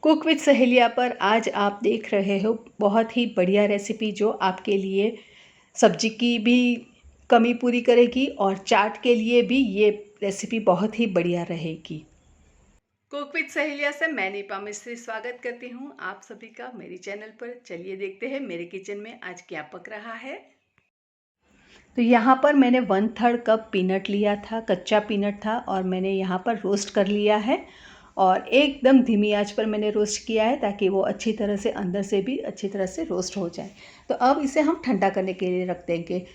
Cook with सहेलिया पर आज आप देख रहे हो बहुत ही बढ़िया रेसिपी जो आपके लिए सब्जी की भी कमी पूरी करेगी और चाट के लिए भी ये रेसिपी बहुत ही बढ़िया रहेगी। कुक विद सहेलिया से मैं नीपा मिस्त्री स्वागत करती हूँ आप सभी का मेरी चैनल पर। चलिए देखते हैं मेरे किचन में आज क्या पक रहा है। तो यहाँ पर मैंने 1/3 कप पीनट लिया था, कच्चा पीनट था और मैंने यहाँ पर रोस्ट कर लिया है और एकदम धीमी आंच पर मैंने रोस्ट किया है ताकि वो अच्छी तरह से अंदर से भी अच्छी तरह से रोस्ट हो जाए। तो अब इसे हम ठंडा करने के लिए रख देंगे।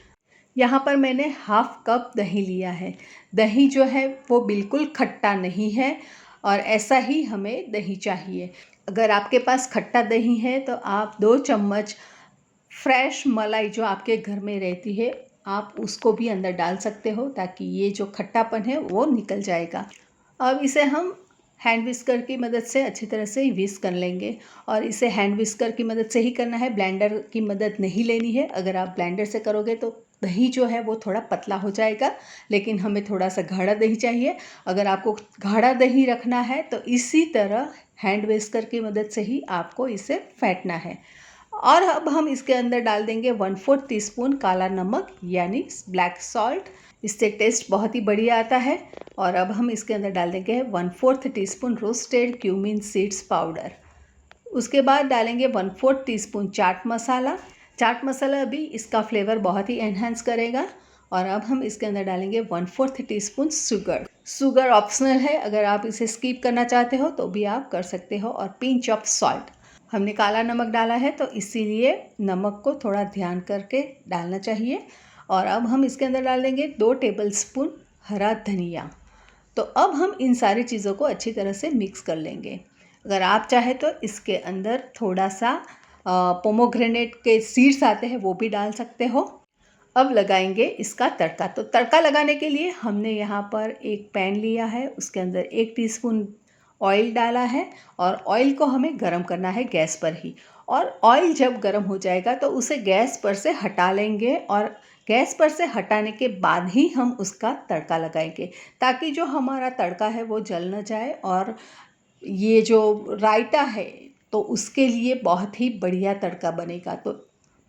यहाँ पर मैंने 1/2 कप दही लिया है। दही जो है वो बिल्कुल खट्टा नहीं है और ऐसा ही हमें दही चाहिए। अगर आपके पास खट्टा दही है तो आप 2 चम्मच फ्रेश मलाई जो आपके घर में रहती है आप उसको भी अंदर डाल सकते हो ताकि ये जो खट्टापन है वो निकल जाएगा। अब इसे हम हैंड विस्कर की मदद से अच्छी तरह से विस्क कर लेंगे और इसे हैंड विस्कर की मदद से ही करना है, ब्लेंडर की मदद नहीं लेनी है। अगर आप ब्लेंडर से करोगे तो दही जो है वो थोड़ा पतला हो जाएगा, लेकिन हमें थोड़ा सा गाढ़ा दही चाहिए। अगर आपको गाढ़ा दही रखना है तो इसी तरह हैंड विस्कर की मदद से ही आपको इसे फेंटना है। और अब हम इसके अंदर डाल देंगे 1/4 टीस्पून काला नमक यानी ब्लैक सॉल्ट। इससे टेस्ट बहुत ही बढ़िया आता है। और अब हम इसके अंदर डाल देंगे 1/4 teaspoon roasted cumin seeds powder. उसके बाद डालेंगे 1/4 टीस्पून चाट मसाला। चाट मसाला भी इसका फ्लेवर बहुत ही एनहांस करेगा। और अब हम इसके अंदर डालेंगे 1/4 टीस्पून शुगर। शुगर ऑप्शनल है, अगर आप इसे स्किप करना चाहते हो तो भी आप कर सकते हो। और पिंच ऑफ सॉल्ट। हमने काला नमक डाला है तो इसीलिए नमक को थोड़ा ध्यान करके डालना चाहिए। और अब हम इसके अंदर डाल देंगे 2 टेबलस्पून हरा धनिया। तो अब हम इन सारी चीज़ों को अच्छी तरह से मिक्स कर लेंगे। अगर आप चाहे तो इसके अंदर थोड़ा सा पोमोग्रेनेट के सीड्स आते हैं वो भी डाल सकते हो। अब लगाएंगे इसका तड़का। तो तड़का लगाने के लिए हमने यहाँ पर एक पैन लिया है, उसके अंदर 1 टीस्पून ऑयल डाला है और ऑयल को हमें गरम करना है गैस पर ही। और ऑयल जब गरम हो जाएगा तो उसे गैस पर से हटा लेंगे और गैस पर से हटाने के बाद ही हम उसका तड़का लगाएंगे ताकि जो हमारा तड़का है वो जल न जाए। और ये जो रायता है तो उसके लिए बहुत ही बढ़िया तड़का बनेगा। तो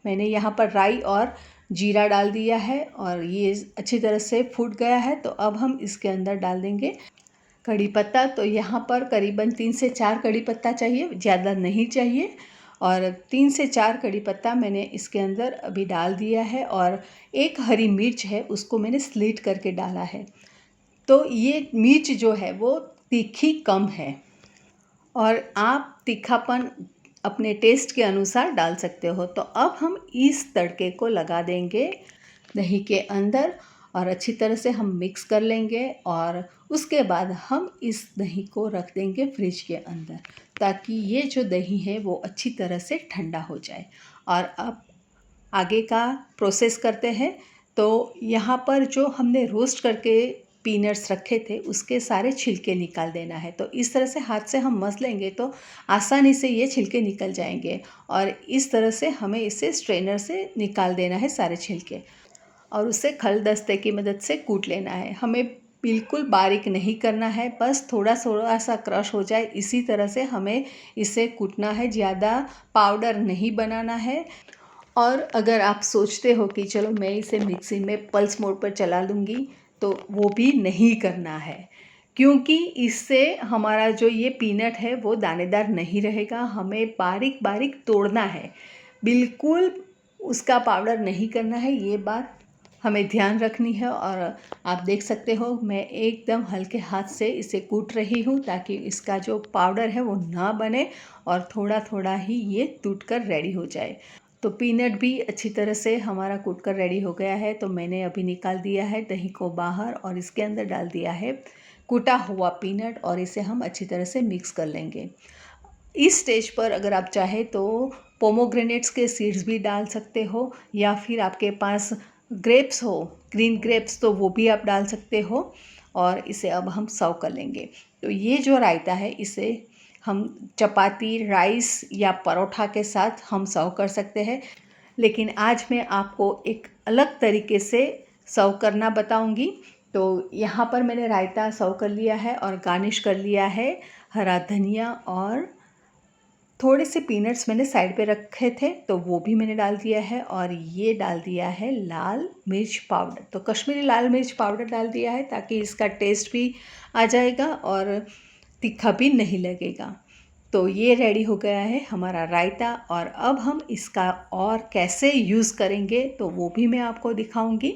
मैंने यहाँ पर राई और जीरा डाल दिया है और ये अच्छी तरह से फूट गया है। तो अब हम इसके अंदर डाल देंगे कड़ी पत्ता। तो यहाँ पर करीबन 3 से 4 कड़ी पत्ता चाहिए, ज़्यादा नहीं चाहिए। और 3 से 4 कड़ी पत्ता मैंने इसके अंदर अभी डाल दिया है और एक हरी मिर्च है उसको मैंने स्लिट करके डाला है। तो ये मिर्च जो है वो तीखी कम है और आप तीखापन अपने टेस्ट के अनुसार डाल सकते हो। तो अब हम इस तड़के को लगा देंगे दही के अंदर और अच्छी तरह से हम मिक्स कर लेंगे। और उसके बाद हम इस दही को रख देंगे फ्रिज के अंदर ताकि ये जो दही है वो अच्छी तरह से ठंडा हो जाए। और अब आगे का प्रोसेस करते हैं। तो यहाँ पर जो हमने रोस्ट करके पीनट्स रखे थे उसके सारे छिलके निकाल देना है। तो इस तरह से हाथ से हम मस लेंगे तो आसानी से ये छिलके निकल जाएंगे। और इस तरह से हमें इसे स्ट्रेनर से निकाल देना है सारे छिलके और उसे खल दस्ते की मदद से कूट लेना है। हमें बिल्कुल बारीक नहीं करना है, बस थोड़ा थोड़ा सा क्रश हो जाए इसी तरह से हमें इसे कूटना है, ज़्यादा पाउडर नहीं बनाना है। और अगर आप सोचते हो कि चलो मैं इसे मिक्सी में पल्स मोड पर चला लूँगी तो वो भी नहीं करना है, क्योंकि इससे हमारा जो ये पीनट है वो दानेदार नहीं रहेगा। हमें बारीक बारीक तोड़ना है, बिल्कुल उसका पाउडर नहीं करना है, ये बात हमें ध्यान रखनी है। और आप देख सकते हो मैं एकदम हल्के हाथ से इसे कूट रही हूँ ताकि इसका जो पाउडर है वो ना बने और थोड़ा थोड़ा ही ये टूट कर रेडी हो जाए। तो पीनट भी अच्छी तरह से हमारा कूट कर रेडी हो गया है। तो मैंने अभी निकाल दिया है दही को बाहर और इसके अंदर डाल दिया है कूटा हुआ पीनट और इसे हम अच्छी तरह से मिक्स कर लेंगे। इस स्टेज पर अगर आप चाहे तो पोमोग्रेनेट्स के सीड्स भी डाल सकते हो या फिर आपके पास ग्रेप्स हो, ग्रीन ग्रेप्स, तो वो भी आप डाल सकते हो। और इसे अब हम सर्व कर लेंगे। तो ये जो रायता है इसे हम चपाती, राइस या परोठा के साथ हम सर्व कर सकते हैं। लेकिन आज मैं आपको एक अलग तरीके से सर्व करना बताऊंगी। तो यहाँ पर मैंने रायता सर्व कर लिया है और गार्निश कर लिया है हरा धनिया और थोड़े से पीनट्स मैंने साइड पे रखे थे तो वो भी मैंने डाल दिया है, और ये डाल दिया है लाल मिर्च पाउडर। तो कश्मीरी लाल मिर्च पाउडर डाल दिया है ताकि इसका टेस्ट भी आ जाएगा और तीखा भी नहीं लगेगा। तो ये रेडी हो गया है हमारा रायता, और अब हम इसका और कैसे यूज़ करेंगे तो वो भी मैं आपको दिखाऊंगी।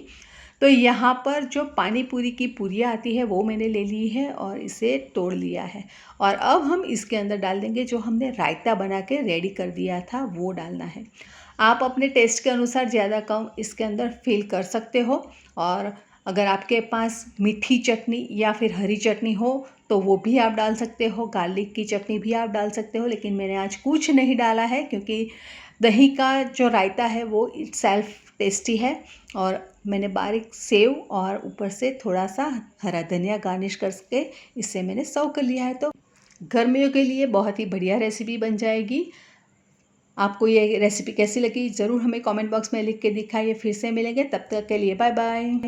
तो यहाँ पर जो पानी पूरी की पूरियाँ आती है वो मैंने ले ली है और इसे तोड़ लिया है, और अब हम इसके अंदर डाल देंगे जो हमने रायता बना के रेडी कर दिया था वो डालना है। आप अपने टेस्ट के अनुसार ज़्यादा कम इसके अंदर फिल कर सकते हो, और अगर आपके पास मीठी चटनी या फिर हरी चटनी हो तो वो भी आप डाल सकते हो, गार्लिक की चटनी भी आप डाल सकते हो, लेकिन मैंने आज कुछ नहीं डाला है क्योंकि दही का जो रायता है वो इटसेल्फ टेस्टी है। और मैंने बारीक सेव और ऊपर से थोड़ा सा हरा धनिया गार्निश करके इससे मैंने सर्व कर लिया है। तो गर्मियों के लिए बहुत ही बढ़िया रेसिपी बन जाएगी। आपको ये रेसिपी कैसी लगी ज़रूर हमें कमेंट बॉक्स में लिख के दिखाइए। फिर से मिलेंगे, तब तक के लिए बाय बाय।